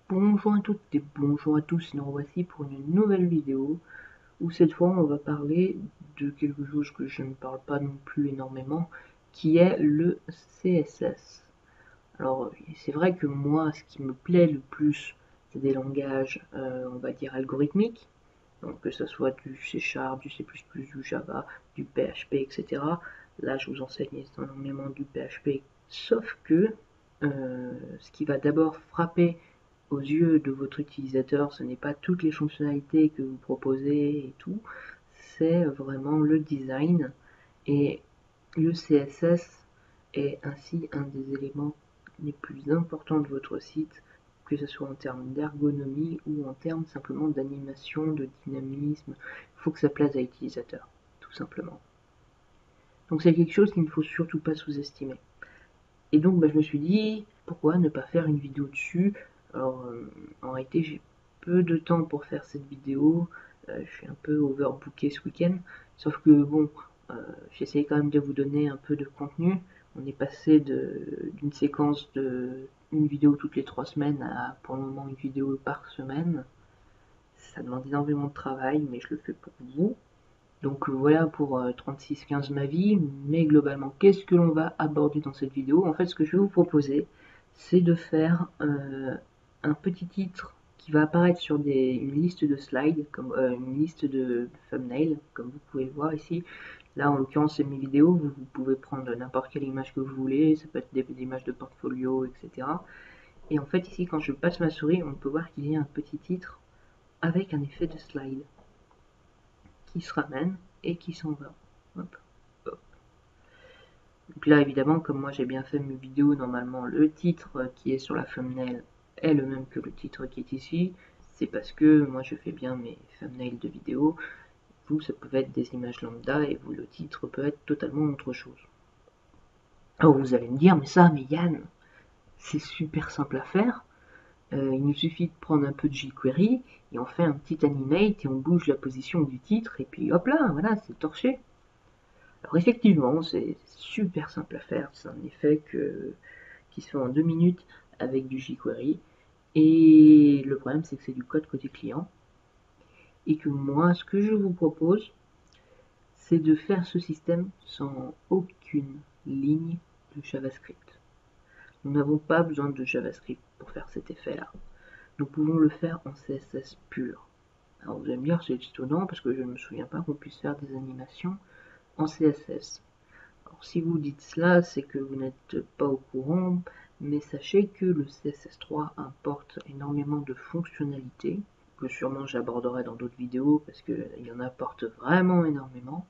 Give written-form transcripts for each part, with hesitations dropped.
Bonjour à toutes et bonjour à tous, nous revoici pour une nouvelle vidéo où cette fois on va parler de quelque chose que je ne parle pas non plus énormément, qui est le CSS. Alors c'est vrai que moi ce qui me plaît le plus c'est des langages on va dire algorithmiques, donc que ce soit du C#, du C++, du Java, du PHP, etc. Là je vous enseigne énormément du PHP, sauf que ce qui va d'abord frapper aux yeux de votre utilisateur, ce n'est pas toutes les fonctionnalités que vous proposez et tout, c'est vraiment le design, et le CSS est ainsi un des éléments les plus importants de votre site, que ce soit en termes d'ergonomie ou en termes simplement d'animation, de dynamisme. Il faut que ça plaise à l'utilisateur, tout simplement. Donc c'est quelque chose qu'il ne faut surtout pas sous-estimer. Et donc je me suis dit, pourquoi ne pas faire une vidéo dessus. Alors en réalité j'ai peu de temps pour faire cette vidéo, je suis un peu overbooké ce week-end, sauf que bon, j'essaie quand même de vous donner un peu de contenu. On est passé d'une séquence de une vidéo toutes les 3 semaines à pour le moment une vidéo par semaine. Ça demande énormément de travail, mais je le fais pour vous. Donc voilà pour 36-15 ma vie, mais globalement, qu'est-ce que l'on va aborder dans cette vidéo? En fait, ce que je vais vous proposer, c'est de faire un petit titre qui va apparaître sur une liste de slides, comme une liste de thumbnails, comme vous pouvez le voir ici. Là, en l'occurrence, c'est mes vidéos, vous pouvez prendre n'importe quelle image que vous voulez, ça peut être des images de portfolio, etc. Et en fait, ici, quand je passe ma souris, on peut voir qu'il y a un petit titre avec un effet de slide qui se ramène et qui s'en va. Hop, hop. Donc là, évidemment, comme moi j'ai bien fait mes vidéos, normalement le titre qui est sur la thumbnail est le même que le titre qui est ici. C'est parce que moi je fais bien mes thumbnails de vidéos. Vous, ça peut être des images lambda et vous, le titre peut être totalement autre chose. Alors vous allez me dire, mais Yann, c'est super simple à faire. Il nous suffit de prendre un peu de jQuery et on fait un petit animate et on bouge la position du titre et puis hop là, voilà, c'est torché. Alors effectivement, c'est super simple à faire, c'est un effet qui se fait en 2 minutes avec du jQuery. Et le problème, c'est que c'est du code côté client. Et que moi, ce que je vous propose, c'est de faire ce système sans aucune ligne de JavaScript. Nous n'avons pas besoin de JavaScript pour faire cet effet-là. Nous pouvons le faire en CSS pur. Alors vous allez me dire, c'est étonnant parce que je ne me souviens pas qu'on puisse faire des animations en CSS. Alors si vous dites cela, c'est que vous n'êtes pas au courant, mais sachez que le CSS3 importe énormément de fonctionnalités, que sûrement j'aborderai dans d'autres vidéos, parce qu'il en apporte vraiment énormément.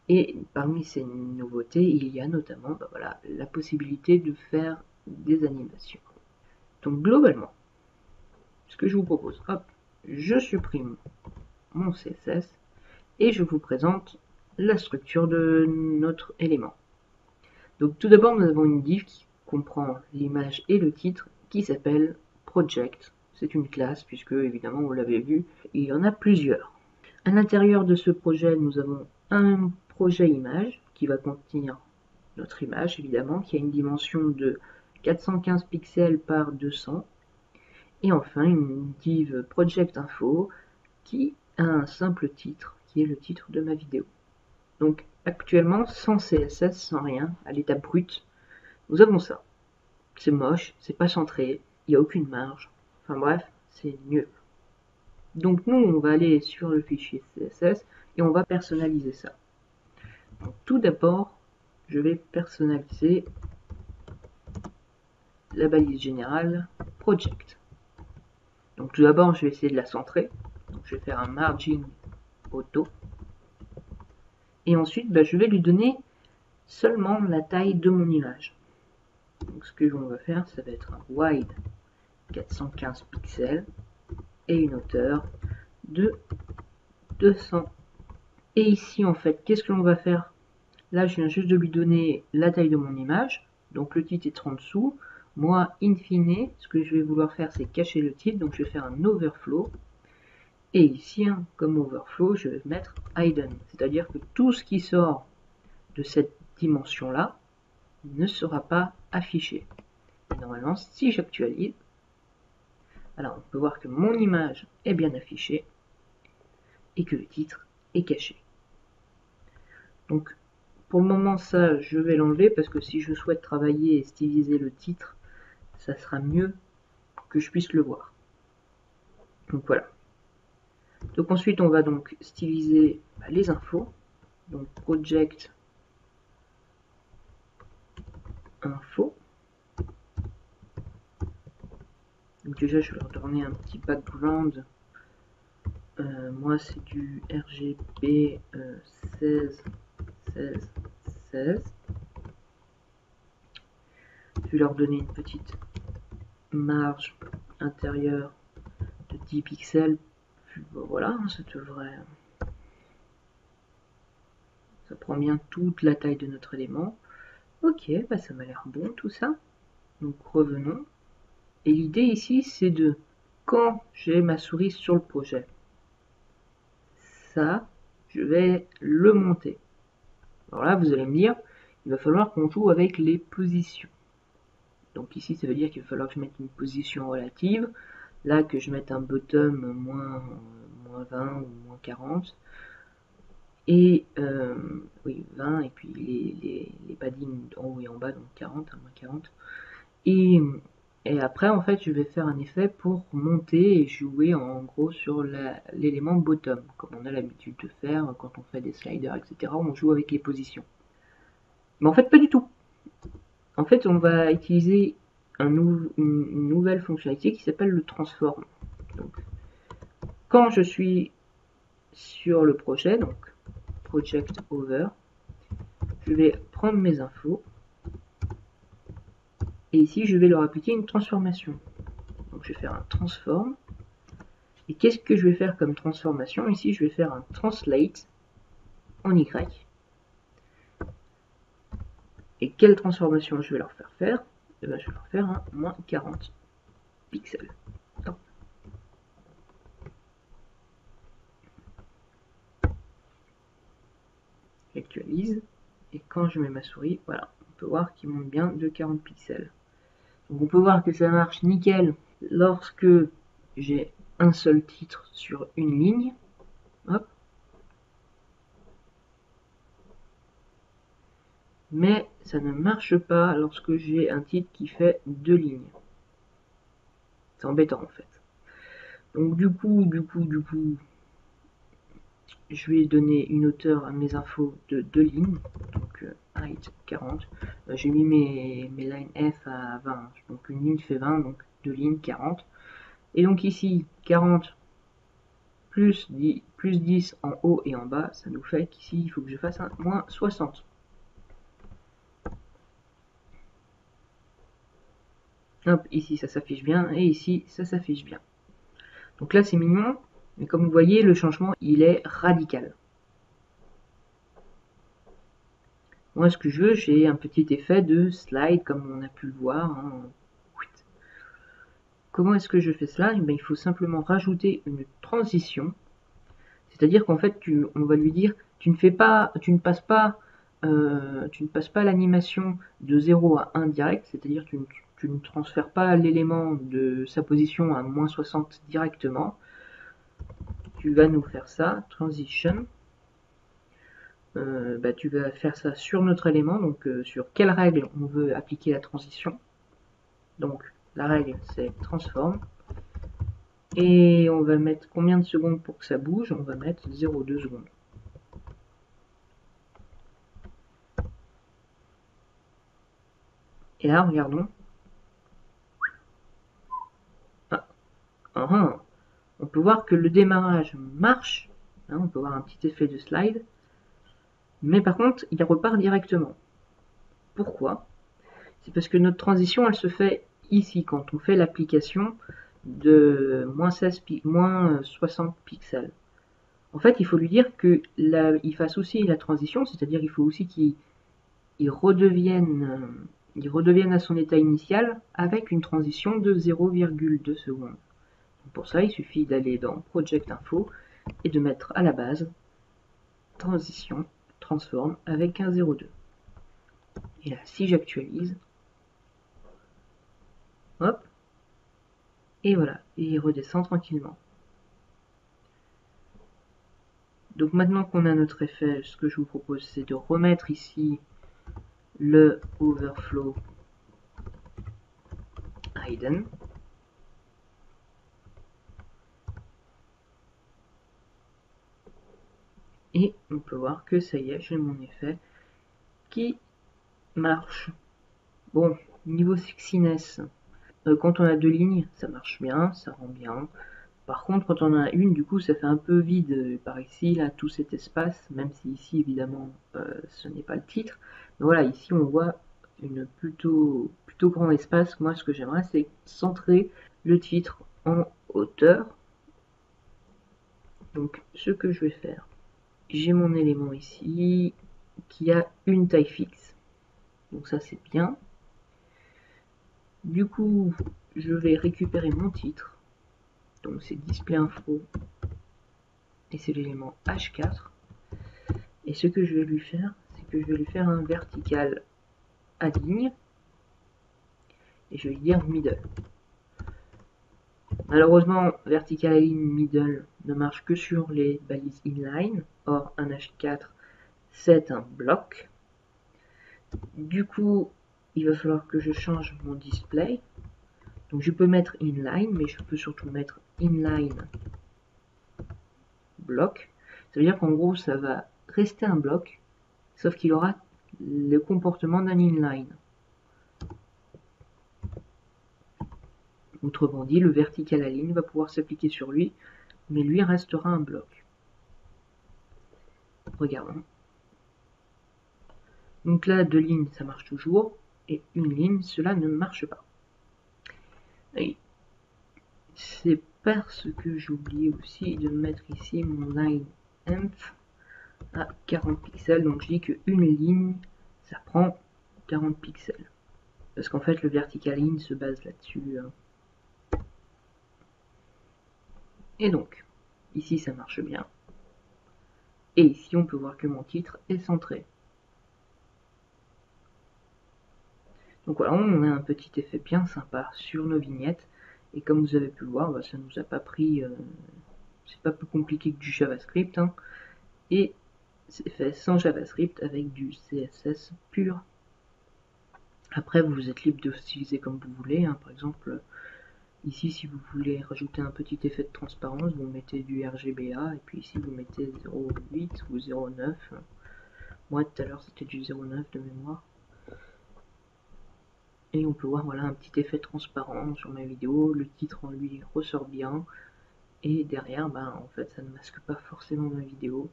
Et parmi ces nouveautés, il y a notamment voilà, la possibilité de faire des animations. Donc globalement, ce que je vous propose, hop, je supprime mon CSS et je vous présente la structure de notre élément. Donc tout d'abord, nous avons une div qui comprend l'image et le titre qui s'appelle Project. C'est une classe puisque, évidemment, vous l'avez vu, il y en a plusieurs. À l'intérieur de ce projet, nous avons un projet image qui va contenir notre image, évidemment, qui a une dimension de 415 pixels par 200. Et enfin, une div Project Info qui a un simple titre, qui est le titre de ma vidéo. Donc actuellement, sans CSS, sans rien, à l'état brut, nous avons ça. C'est moche, c'est pas centré, il n'y a aucune marge. Enfin bref, c'est mieux. Donc nous, on va aller sur le fichier CSS et on va personnaliser ça. Donc, tout d'abord, je vais personnaliser la balise générale Project. Donc tout d'abord, je vais essayer de la centrer. Donc, je vais faire un margin auto. Et ensuite, je vais lui donner seulement la taille de mon image. Donc ce que l'on va faire, ça va être un wide 415 pixels et une hauteur de 200. Et ici, en fait, qu'est-ce que l'on va faire? Là, je viens juste de lui donner la taille de mon image, donc le titre est en dessous. Moi, in fine, ce que je vais vouloir faire, c'est cacher le titre, donc je vais faire un overflow. Et ici, comme overflow, je vais mettre hidden, c'est-à-dire que tout ce qui sort de cette dimension-là ne sera pas affiché. Et normalement, si j'actualise, Alors on peut voir que mon image est bien affichée et que le titre est caché. Donc pour le moment ça je vais l'enlever parce que si je souhaite travailler et styliser le titre, ça sera mieux que je puisse le voir. Donc voilà. Donc ensuite on va donc styliser les infos. Donc project info. Donc déjà je vais leur donner un petit background. Moi c'est du RGB 16 16 16. Je vais leur donner une petite marge intérieure de 10 pixels. Puis, bon, voilà, ça devrait... Ça prend bien toute la taille de notre élément. Ok, bah ça m'a l'air bon tout ça. Donc revenons. Et l'idée ici c'est de, quand j'ai ma souris sur le projet, ça, je vais le monter. Alors là, vous allez me dire, il va falloir qu'on joue avec les positions. Donc ici, ça veut dire qu'il va falloir que je mette une position relative. Là, que je mette un bottom moins 20 ou moins 40. Et oui, 20, et puis les paddings en haut et en bas, donc 40, moins 40. Et après, en fait, je vais faire un effet pour monter et jouer en gros sur l'élément bottom, comme on a l'habitude de faire quand on fait des sliders, etc. On joue avec les positions. Mais en fait, pas du tout. En fait, on va utiliser une nouvelle fonctionnalité qui s'appelle le transform. Donc, quand je suis sur le projet, donc project over, je vais prendre mes infos et ici je vais leur appliquer une transformation. Donc je vais faire un transform. Et qu'est-ce que je vais faire comme transformation? Ici je vais faire un translate en Y. Et quelle transformation je vais leur faire faire? Eh bien, je vais leur faire un moins 40 pixels. Hop. J'actualise. Et quand je mets ma souris, voilà, on peut voir qu'il monte bien de 40 pixels. Donc on peut voir que ça marche nickel lorsque j'ai un seul titre sur une ligne. Hop. Mais ça ne marche pas lorsque j'ai un titre qui fait 2 lignes. C'est embêtant en fait. Donc du coup, je vais donner une hauteur à mes infos de 2 lignes. Donc height 40. J'ai mis mes lines F à 20. Donc une ligne fait 20, donc 2 lignes 40. Et donc ici, 40 plus 10 en haut et en bas, ça nous fait qu'ici, il faut que je fasse un moins 60. Hop, ici, ça s'affiche bien, et ici, ça s'affiche bien. Donc là, c'est mignon, mais comme vous voyez, le changement, il est radical. Moi, ce que je veux, j'ai un petit effet de slide, comme on a pu le voir. Hein. Comment est-ce que je fais cela? Eh bien, il faut simplement rajouter une transition. C'est-à-dire qu'en fait, on va lui dire, tu ne passes pas l'animation de 0 à 1 direct, c'est-à-dire tu ne transfères pas l'élément de sa position à moins 60 directement. Tu vas nous faire ça, transition. Tu vas faire ça sur notre élément, donc sur quelle règle on veut appliquer la transition. Donc la règle c'est transform. Et on va mettre combien de secondes pour que ça bouge? On va mettre 0,2 secondes. Et là, regardons. On peut voir que le démarrage marche. Hein, on peut voir un petit effet de slide. Mais par contre, il repart directement. Pourquoi? C'est parce que notre transition, elle se fait ici, quand on fait l'application de moins 60 pixels. En fait, il faut lui dire qu'il fasse aussi la transition, c'est-à-dire qu'il faut aussi qu'il redevienne à son état initial avec une transition de 0,2 secondes. Pour ça, il suffit d'aller dans Project Info et de mettre à la base transition transform avec un 0,2. Et là, si j'actualise, hop, et voilà. et il redescend tranquillement. Donc maintenant qu'on a notre effet, ce que je vous propose, c'est de remettre ici le overflow hidden. Et on peut voir que ça y est, j'ai mon effet qui marche. Bon, niveau sexiness, quand on a 2 lignes, ça marche bien, ça rend bien. Par contre, quand on en a une, du coup, ça fait un peu vide par ici, là, tout cet espace, même si ici, évidemment, ce n'est pas le titre. Mais voilà, ici, on voit une plutôt grand espace. Moi, ce que j'aimerais, c'est centrer le titre en hauteur. Donc, ce que je vais faire, j'ai mon élément ici, qui a une taille fixe. Donc ça, c'est bien. Du coup, je vais récupérer mon titre. Donc c'est display info et c'est l'élément H4. Et ce que je vais lui faire, c'est que je vais lui faire un vertical align et je vais lui dire middle. Malheureusement, vertical align middle ne marche que sur les balises inline. Or, un H4, c'est un bloc. Du coup, il va falloir que je change mon display. Donc je peux mettre inline, mais je peux surtout mettre inline bloc. Ça veut dire qu'en gros, ça va rester un bloc, sauf qu'il aura le comportement d'un inline. Autrement dit, le vertical align va pouvoir s'appliquer sur lui, mais lui restera un bloc. Regardons. Donc là, 2 lignes, ça marche toujours, et une ligne, cela ne marche pas. C'est parce que j'ai oublié aussi de mettre ici mon line env à 40 pixels, donc je dis qu'une ligne, ça prend 40 pixels. Parce qu'en fait, le vertical align se base là-dessus. Et donc, ici, ça marche bien. Et ici, on peut voir que mon titre est centré. Donc voilà, on a un petit effet bien sympa sur nos vignettes. Et comme vous avez pu le voir, ça nous a pas pris... c'est pas plus compliqué que du JavaScript. Hein. Et c'est fait sans JavaScript avec du CSS pur. Après, vous êtes libre de styliser comme vous voulez. Hein. Par exemple, ici, si vous voulez rajouter un petit effet de transparence, vous mettez du RGBA. Et puis ici, vous mettez 0.8 ou 0.9. Moi, tout à l'heure, c'était du 0.9 de mémoire. Et on peut voir voilà un petit effet transparent sur ma vidéo, le titre en lui ressort bien, et derrière, en fait, ça ne masque pas forcément ma vidéo.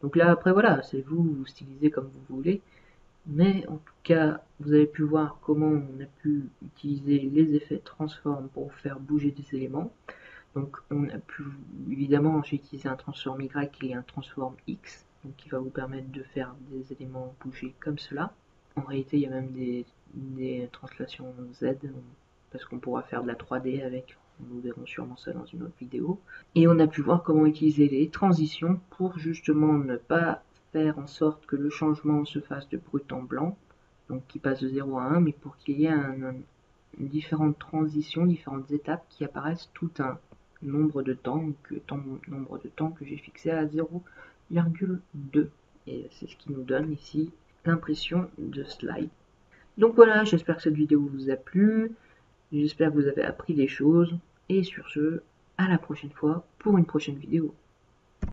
Donc là, après, voilà, c'est vous, vous stylisez comme vous voulez, mais en tout cas, vous avez pu voir comment on a pu utiliser les effets transform pour faire bouger des éléments. Donc on a pu, évidemment, j'ai utilisé un transform Y et un transform X, donc qui va vous permettre de faire des éléments bouger comme cela. En réalité, il y a même des translations Z, parce qu'on pourra faire de la 3D avec, nous verrons sûrement ça dans une autre vidéo. Et on a pu voir comment utiliser les transitions pour justement ne pas faire en sorte que le changement se fasse de brut en blanc, donc qui passe de 0 à 1, mais pour qu'il y ait différentes transitions, différentes étapes qui apparaissent tout un nombre de temps, nombre de temps que j'ai fixé à 0,2. Et c'est ce qui nous donne ici l'impression de slide. Donc voilà, j'espère que cette vidéo vous a plu, j'espère que vous avez appris des choses, et sur ce, à la prochaine fois pour une prochaine vidéo.